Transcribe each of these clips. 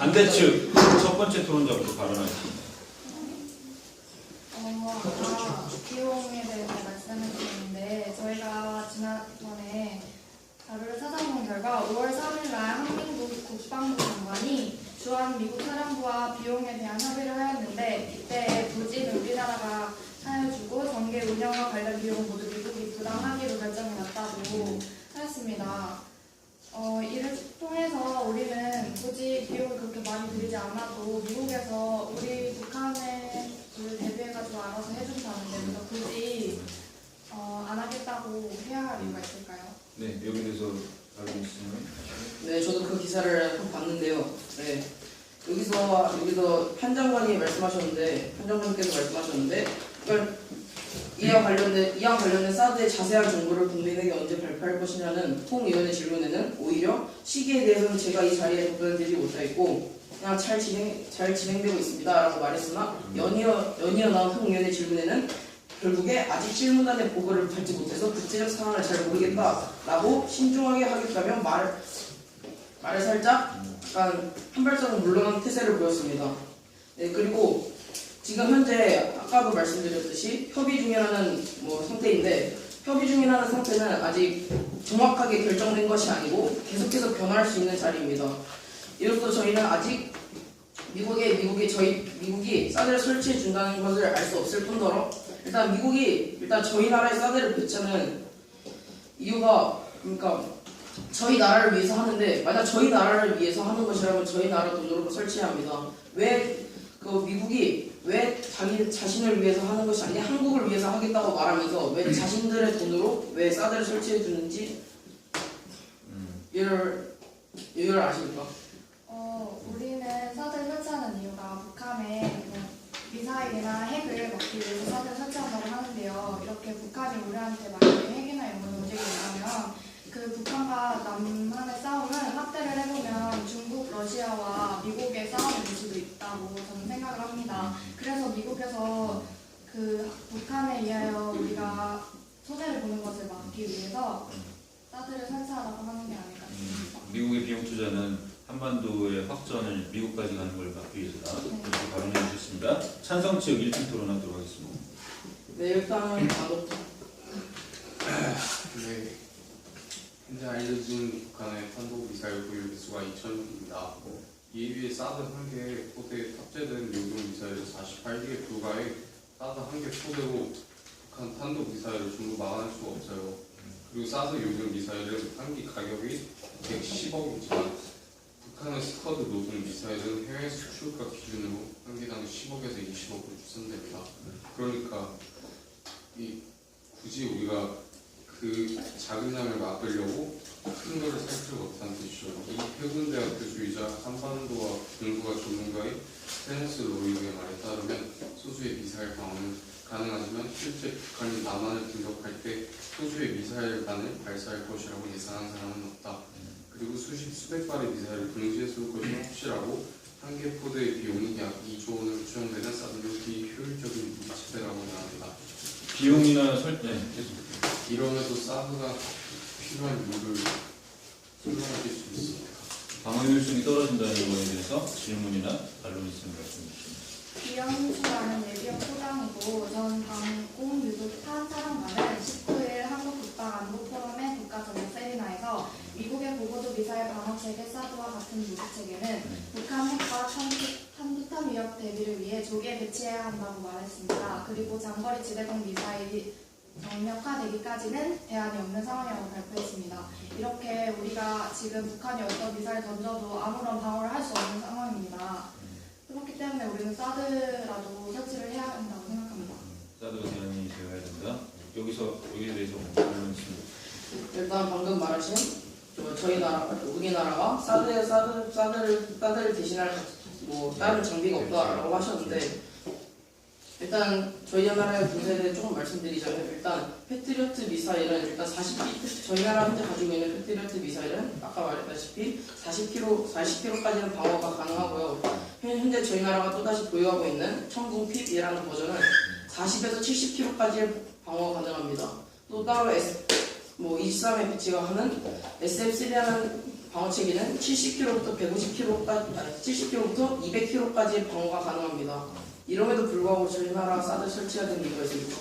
반대 측 첫 번째 토론자부터 발언하겠습니다. 비용에 대해서 말씀해 주셨는데 저희가 지난번에 자료를 찾아본 결과 5월 3일 날 한민국 국방부 장관이 주한 미국 사령부와 비용에 대한 협의를 하였는데 이때 부지는 우리나라가 사용해주고 전개 운영과 관련 비용 모두 미국이 부담하기로 결정이 났다고 하였습니다. 이를 통해서 우리는 굳이 비용을 그렇게 많이 들이지 않아도 미국에서 우리 북한에 대비해가지고 알아서 해준다는데 우리가 굳이 안 하겠다고 해야 할 이유가 있을까요? 네, 여기 대해서 알고 있으면. 네, 저도 그 기사를 한번 봤는데요. 네, 여기서 한 장관이 말씀하셨는데, 한 장관님께서 말씀하셨는데, 이와 관련된 사드의 자세한 정보를 국민에게 언제 발표할 것이냐는 홍 의원의 질문에는 오히려 시기에 대해서는 제가 이 자리에 답변드리지 못하겠고 그냥 잘 진행되고 있습니다라고 말했으나 연이어 나온 홍 의원의 질문에는 결국에 아직 실무단의 보고를 받지 못해서 구체적 상황을 잘 모르겠다라고 신중하게 하겠다며 말을 살짝 약간 한 발자국 물러난 태세를 보였습니다. 네, 그리고 지금 현재 아까도 말씀드렸듯이 협의 중이라는 상태인데 협의 중이라는 상태는 아직 정확하게 결정된 것이 아니고 계속해서 변화할 수 있는 자리입니다. 이로써 저희는 아직 미국이 사드를 설치해 준다는 것을 알 수 없을 뿐더러 일단 저희 나라에 사드를 배치하는 이유가 그러니까 저희 나라를 위해서 하는데 만약 저희 나라를 위해서 하는 것이라면 저희 나라 돈으로 설치해야 합니다. 미국이 왜 자신을 위해서 하는 것이 아니라 한국을 위해서 하겠다고 말하면서 왜 자신들의 돈으로 왜 사드를 설치해 주는지 이유를 아십니까? 우리는 사드를 설치하는 이유가 북한의 미사일이나 핵을 막기 위해서 사드를 설치한다고 하는데요. 이렇게 북한이 우리한테 만약에 핵이나 이런 걸 던지고 있다면 그 북한과 남한의 싸움은 확대를 해보면 중국, 러시아와 미국의 싸움이 될 수도 있다고 저는 생각을 합니다. 그래서 미국에서 그 북한에 의하여 우리가 손해를 보는 것을 막기 위해서 사드를 설치하라고 하는 게 아닐까 싶습니다. 미국의 비용 투자는 한반도의 확전을 미국까지 가는 걸 막기 위해서다. 이렇게 발언해 주셨습니다. 찬성 측 1등 토론하도록 하겠습니다. 네, 일단은 네. 현재 알려진 북한의 탄도미사일 보유 기수가 2,000입니다. 이에 비해 사드 1개 포대에 탑재된 요즘 미사일 48개에 불과해 사드 1개 포대로 북한 탄도미사일을 전부 막아낼 수가 없어요. 그리고 사드 요즘 미사일은 한기 가격이 110억이지만 북한의 스커드 노즐 미사일은 해외 수출가 기준으로 한 개당 10억에서 20억으로 추산됩니다. 그러니까 굳이 우리가 그 작은 양을 막으려고 큰 거를 살 필요가 없다는 뜻이죠. 이 해군대학 교수이자 한반도와 공부가 전문가인 테네스 로이드의 말에 따르면 소수의 미사일 방어는 가능하지만 실제 북한이 남한을 공격할 때 소수의 미사일만을 발사할 것이라고 예상한 사람은 없다. 그리고 수백 발의 미사일을 동시에 쏠 것이 확실하고 한 개 포대의 비용이 약 2조 원으로 추정되는 사드는 비효율적인 무기 체계라고 말합니다. 비용이나 계속. 이러면서 사드가 필요한 이유를 설명하실 수 있습니다. 방어 효율성이 떨어진다는 거에 대해서 질문이나 반론 있으면 말씀해 주십니다. 비영수라는 예비역 소장이고 전 방공 유도탄 사령관은 19일 한국국방안보포럼의 국가전략 세미나에서 미국의 고고도 미사일 방어체계 사드와 같은 무기체계는 북한 핵과 탄도탄 위협 대비를 위해 조기에 배치해야 한다고 말했습니다. 그리고 장거리 지대공 미사일이 정력화되기까지는 대안이 없는 상황이라고 발표했습니다. 이렇게 우리가 지금 북한이 어떤 미사일 던져도 아무런 방어를 할 수 없는 상황입니다. 그렇기 때문에 우리는 사드라도 설치를 해야 한다고 생각합니다. 사드가 대안이 되어야 된다. 여기에 대해서 반론 있습니다. 일단 방금 말하신 우리나라가 사드를 대신할 다른 장비가 없다라고 하셨는데 일단 저희 나라의 군사에 대해 조금 말씀드리자면 일단 패트리어트 미사일은 일단 저희 나라 현재 가지고 있는 패트리어트 미사일은 아까 말했다시피 40km까지는 방어가 가능하고요. 현재 저희 나라가 또다시 보유하고 있는 청궁 핍이라는 버전은 40에서 70km까지의 방어가 가능합니다. 또 따로 23에 배치가 하는 SF3라는 방어체계는 70km부터 150km까지, 70km부터 200km까지 방어가 가능합니다. 이럼에도 불구하고 저희 나라 사드 설치해야 되는 이유가 있습니까?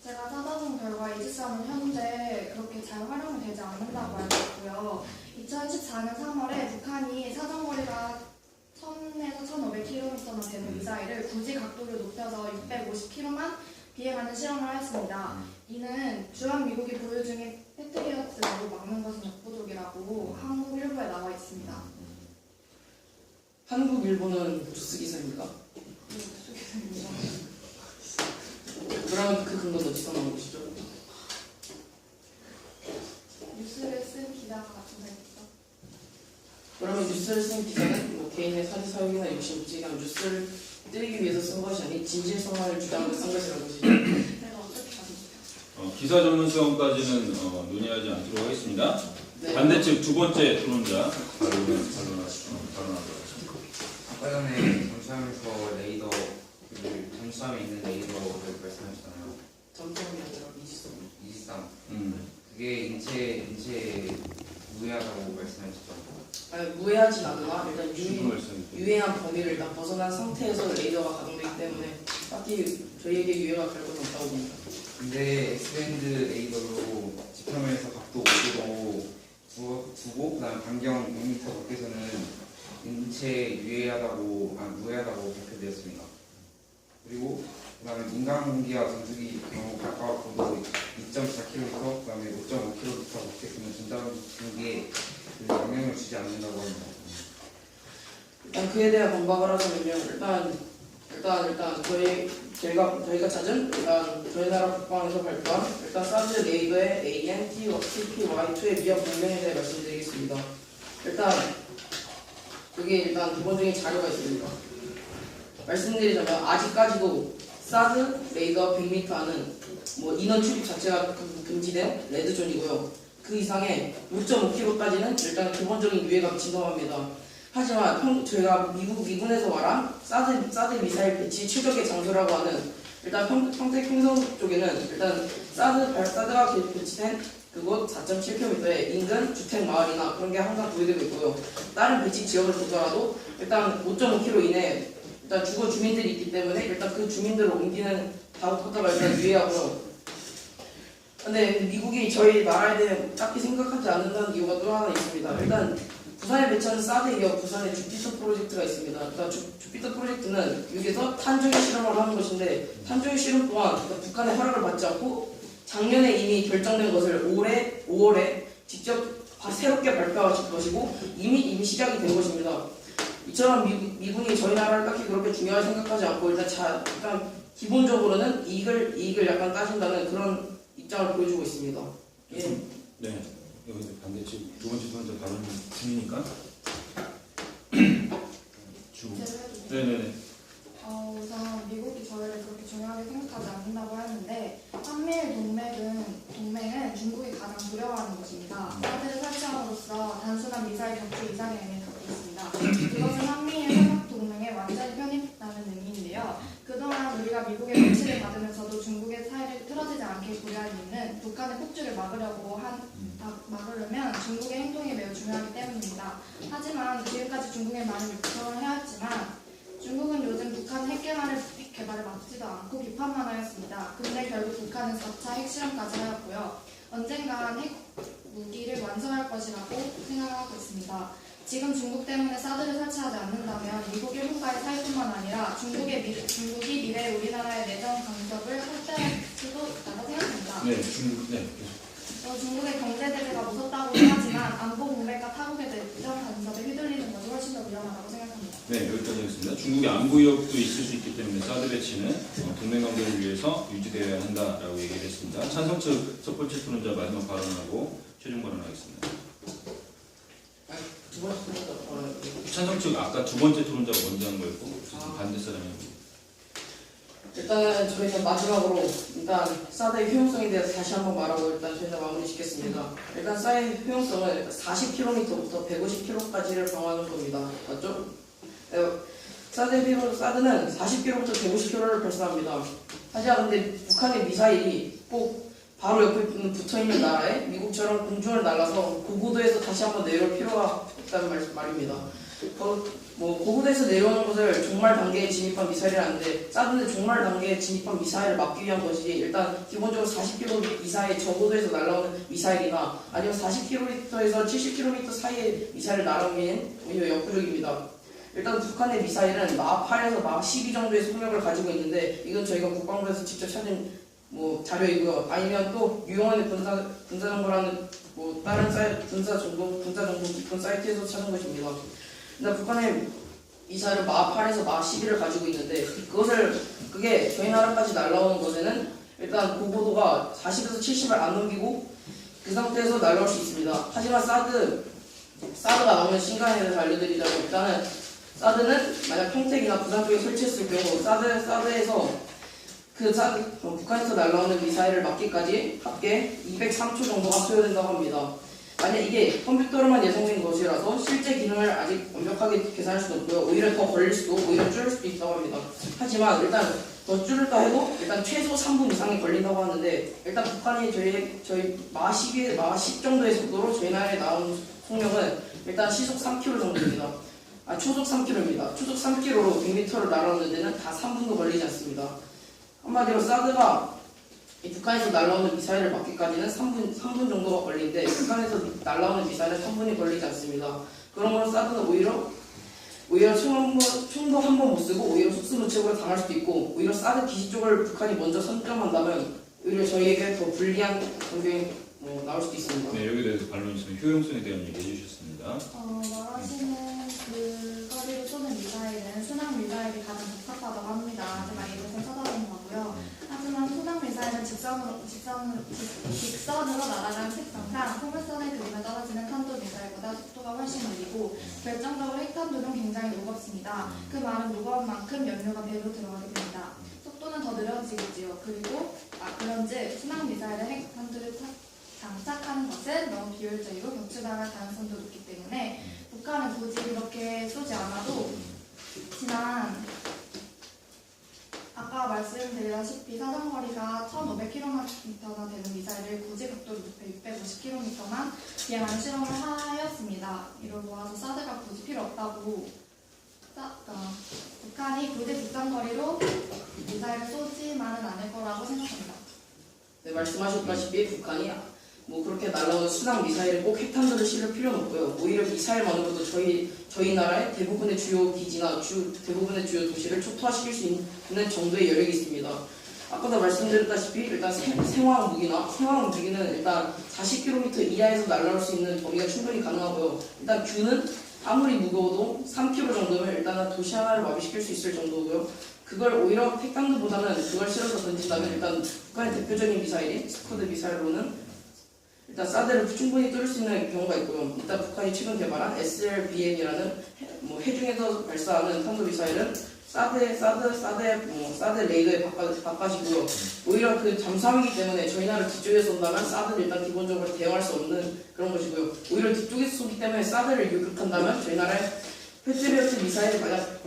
제가 찾아본 결과 이지스함은 현재 그렇게 잘 활용이 되지 않는다고 알고 있고요. 2014년 3월에 북한이 사정거리가 1000에서 1500km나 되는 미사일을 굳이 각도를 높여서 650km만 비행하는 실험을 하였습니다. 이는 주한 미국이 보유 중인 패트리어트를 막는 것은 역부족이라고 한국 일보에 나와 있습니다. 한국, 일본은 뉴스 기사입니까? 그러면 그 근거는 어디서 나온 것이죠? 뉴스를 쓴 기자가 조사했죠. 그러면 뉴스를 쓴 기자는 뭐 개인의 사지 사용이나 욕심, 즉 뉴스를 뜨기 위해서 쓴 것이 아닌 진실성을 주장하고 쓴 것이라는 것이죠. 내가 어떻게 받을까요? 기사 전문 수업까지는 논의하지 않도록 하겠습니다. 네. 반대측 두 번째 토론자 발언하도록 하겠습니다. 아까 전에 잠수함에서 레이더를 잠수함에 있는 레이더를 말씀하셨잖아요. 점점이 아니라 이지성. 23. 음. 그게 인체 무해하다고 말씀하셨죠. 아니, 무해하진 않으나 일단 쉬운 말씀. 유해한 범위를 일단 벗어난 상태에서 레이더가 가동되기 때문에 딱히 저희에게 유해가 갈 건 없다고 봅니다. 근데 X밴드 레이더로 지표면에서 각도 5도로 두고 그다음 반경 6m 밖에서는 인체 무해하다고 발표되었습니다. 그리고 그다음에 민간 공기와 전투기 경우 각각 고도 2.4km, 그다음에 5.5km 밖에서는 전자전기에 영향을 주지 않는다고 합니다. 일단 그에 대한 반박을 하자면요. 일단 저희가 찾은 저희 나라 국방에서 발표한 사드 레이더의 AN, TPY2의 위협 공명에 대해 말씀드리겠습니다. 여기 기본적인 자료가 있습니다. 말씀드리자면 아직까지도 사드 레이더 100m 안은 인원 출입 자체가 금지된 레드존이고요. 그 이상의 5.5km까지는 일단 기본적인 유해가 진동합니다. 하지만 저희가 미군에서 말한 사드 미사일 배치 최적의 장소라고 하는 평택 평성 쪽에는 사드가 배치된 그곳 4.7km의 인근 주택 마을이나 그런 게 항상 보유되고 있고요. 다른 배치 지역을 보더라도 5.5km 이내 주거 주민들이 있기 때문에 그 주민들을 옮기는 작업부터가 유의하고요. 근데 미국이 저희 나라에 대해 딱히 생각하지 않는다는 이유가 또 하나 있습니다. 부산에 배치하는 사드에 이어 부산에 주피터 프로젝트가 있습니다. 주피터 프로젝트는 여기서 탄저유 실험을 하는 것인데 탄저유 실험 또한 북한의 허락을 받지 않고 작년에 이미 결정된 것을 올해 5월에 직접 새롭게 발표하실 것이고 이미 시작이 된 것입니다. 이처럼 미군이 저희 나라를 딱히 그렇게 중요하게 생각하지 않고 일단 기본적으로는 이익을 약간 따진다는 그런 입장을 보여주고 있습니다. 예. 네. 여기 반대측 두 번째 토론자 발언 중이니까. 네네네. 우선 미국이 저희를 그렇게 중요하게 생각하지 않는다고 하는데 한미일 동맹은 중국이 가장 두려워하는 것입니다. 사드를 설치함으로써 단순한 미사일 격추 이상의 의미를 갖고 있습니다. 그것은 한미일 삼각 동맹에 완전히 편입하는 의미인데요. 그동안 우리가 미국의 배치를 받으면서도 중국의 사이를 틀어지지 않게 고려할 이유는 북한의 폭주를 막으려면 중국의 행동이 매우 중요하기 때문입니다. 하지만 지금까지 중국에 많은 요청을 해왔지만 중국은 요즘 북한 핵 개발을 막지도 않고 비판만 하였습니다. 근데 결국 북한은 4차 핵실험까지 하였고요. 언젠간 핵 무기를 완성할 것이라고 생각하고 있습니다. 지금 중국 때문에 사드를 설치하지 않는다면 미국 일본과의 사이뿐만 아니라 중국이 미래 우리나라의 내정 간섭을 확대할 수도 있다고 생각합니다. 네, 중국, 네. 중국의 경제 대세가 무섭다고 하지만 안보 공백과 타국의 내정 간섭에 휘둘리는 것이 훨씬 더 위험하다고 생각합니다. 네, 여기까지 하겠습니다. 중국의 안보 위협도 있을 수 있기 때문에 사드 배치는 동맹 관계를 위해서 유지되어야 한다라고 얘기를 했습니다. 찬성 측 첫 번째 토론자 마지막 발언하고 최종 발언하겠습니다. 두 번째 토론자 찬성 측 아까 두 번째 토론자가 먼저 한 거였고 반대 사람이. 일단 저희가 마지막으로 사드의 효용성에 대해서 다시 한번 말하고 저희가 마무리 짓겠습니다. 사드의 효용성은 40km부터 150km까지를 방어하는 겁니다. 맞죠? 사드는 40km부터 150km를 발사합니다. 하지만 근데 북한의 미사일이 꼭 바로 옆에 붙어있는 나라에 미국처럼 공중을 날아서 고고도에서 다시 한번 내려올 필요가 없다는 말입니다. 고고도에서 내려오는 것을 종말 단계에 진입한 미사일이라는데 사드는 종말 단계에 진입한 미사일을 막기 위한 것이지 일단 기본적으로 40km 이상의 저고도에서 날아오는 미사일이나 아니면 40km에서 70km 사이의 미사일을 날아오기엔 오히려 역부족입니다. 일단 북한의 미사일은 마 8에서 마 12 정도의 속력을 가지고 있는데 이건 저희가 국방부에서 직접 찾은 자료이고요. 아니면 또 유용한 군사정보라는 다른 사이트 군사 정보 깊은 사이트에서 찾은 것입니다. 일단 북한의 미사일은 마 8에서 마 12를 가지고 있는데 그게 저희 나라까지 날아오는 것에는 일단 고고도가 40에서 70을 안 넘기고 그 상태에서 날아올 수 있습니다. 하지만 사드가 나오는 신간에 대해서 알려드리자면 일단은 사드는 만약 평택이나 부산 쪽에 설치했을 경우 사드에서 북한에서 날아오는 미사일을 막기까지 합계 203초 정도가 소요된다고 합니다. 만약 이게 컴퓨터로만 예상된 것이라서 실제 기능을 아직 완벽하게 계산할 수도 없고요. 오히려 더 걸릴 수도 오히려 줄일 수도 있다고 합니다. 하지만 일단 더 줄일다 해도 일단 최소 3분 이상이 걸린다고 하는데 일단 북한이 저희 마 10 정도의 속도로 저희 나라에 나오는 속력은 일단 시속 3km 정도입니다. 초속 3km입니다. 초속 3km로 100m를 날아오는 데는 다 3분도 걸리지 않습니다. 한마디로 사드가 북한에서 날아오는 미사일을 막기까지는 3분 정도가 걸리는데 북한에서 날아오는 미사일은 3분이 걸리지 않습니다. 그러므로 사드는 오히려 총도 한 번 못 쓰고 오히려 속수무책으로 당할 수도 있고 오히려 사드 기지 쪽을 북한이 먼저 선점한다면 오히려 저희에게 더 불리한 전경이 나올 수도 있습니다. 네, 여기에 대해서 반론 있으면 효용성에 대한 얘기 해주셨습니다. 말하시는 그 거리로 쏘는 미사일은 순항 미사일이 가장 적합하다고 합니다. 제가 이것을 찾아본 거고요. 하지만 순항 미사일은 직선으로 날아가는 특성상 포물선의 그림에 떨어지는 탄도 미사일보다 속도가 훨씬 느리고 결정적으로 핵탄두는 굉장히 무겁습니다. 그 말은 무거운 만큼 연료가 배로 들어가게 됩니다. 속도는 더 느려지겠지요. 그런즉 순항 미사일의 핵탄두를 장착하는 것은 너무 비효율적이고 격추당할 가능성도 높기 때문에 북한은 굳이 이렇게 쏘지 않아도 아까 말씀드렸다시피 사정거리가 1500km나 되는 미사일을 굳이 각도를 높여 650km만 비행하는 실험을 하였습니다. 이를 모아서 사드가 굳이 필요 없다고 북한이 굳이 직선거리로 미사일을 쏘지만은 않을 거라고 생각합니다. 네, 말씀하셨다시피 북한이 그렇게 날아오는 순항 미사일에 꼭 핵탄두를 실을 필요는 없고요. 오히려 미사일만으로도 저희 나라의 대부분의 주요 기지나 대부분의 주요 도시를 초토화시킬 수 있는 정도의 여력이 있습니다. 아까도 말씀드렸다시피 일단 생화학 무기는 일단 40km 이하에서 날아올 수 있는 범위가 충분히 가능하고요. 일단 균은 아무리 무거워도 3km 정도면 일단 도시 하나를 마비시킬 수 있을 정도고요. 그걸 오히려 핵탄두보다는 그걸 실어서 던진다면 일단 북한의 대표적인 미사일인 스커드 미사일로는 일단 사드를 충분히 뚫을 수 있는 경우가 있고요. 일단 북한이 최근 개발한 SLBM이라는 해중에서 발사하는 탄도 미사일은 사드의 레이더에 바깥이고요. 오히려 그 잠수함이기 때문에 저희 나라 뒤쪽에서 온다면 사드를 일단 기본적으로 대응할 수 없는 그런 것이고요. 오히려 뒤쪽에서 쏘기 때문에 사드를 요격한다면 저희 나라의 패트리어트 미사일이 만약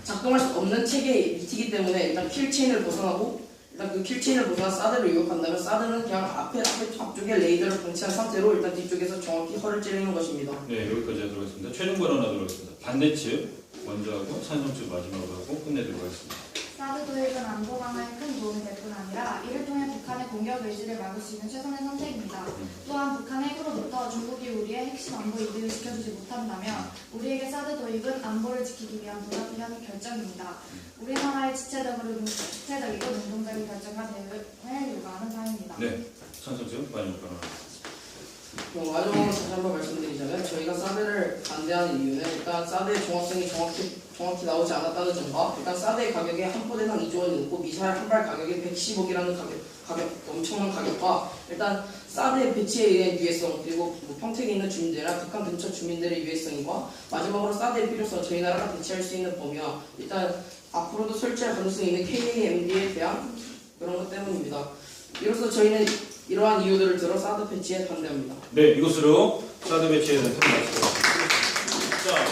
작동할 수 없는 체계에 미치기 때문에 일단 킬체인을 벗어나고 일단 그 킬체인을 벗어나 사드를 유혹한다면 사드는 그냥 앞쪽에 레이더를 방치한 상태로 일단 뒤쪽에서 정확히 허를 찌르는 것입니다. 네, 여기까지 하도록 하겠습니다. 최종 발언 하도록 하겠습니다. 반대 측 먼저 하고 찬성 측 마지막으로 하고 끝내도록 하겠습니다. 사드 도입은 안보 강화에 큰 도움이 될 뿐 아니라 이를 통해 북한의 공격 의지를 막을 수 있는 최선의 선택입니다. 또한 북한 핵으로부터 중국이 우리의 핵심 안보 이득을 지켜주지 못한다면 우리에게 사드 도입은 안보를 지키기 위한 불가피한 결정입니다. 우리나라의 지체적이고 능동적인 결정과 대응을 요구하는 사항입니다. 네, 찬성 측 마지막 발언. 마지막으로 다시 한번 말씀드리자면 저희가 사드를 반대하는 이유는 일단 사드의 정확성이 정확히 나오지 않았다는 점과 일단 사드의 가격이 한 포대당 2조 원이 넘고 미사일 한 발 가격이 110억이라는 가격 엄청난 가격과 일단 사드의 배치에 의한 유해성 그리고 평택에 있는 주민들이나 북한 근처 주민들의 유해성과 마지막으로 사드의 필요성 저희 나라가 대체할 수 있는 범위와 일단 앞으로도 설치할 가능성이 있는 KAMD에 대한 그런 것 때문입니다. 이로써 저희는 이러한 이유들을 들어 사드 배치에 반대합니다. 네, 이것으로 사드 배치에 대한 토론 마치도록 하겠습니다. 자,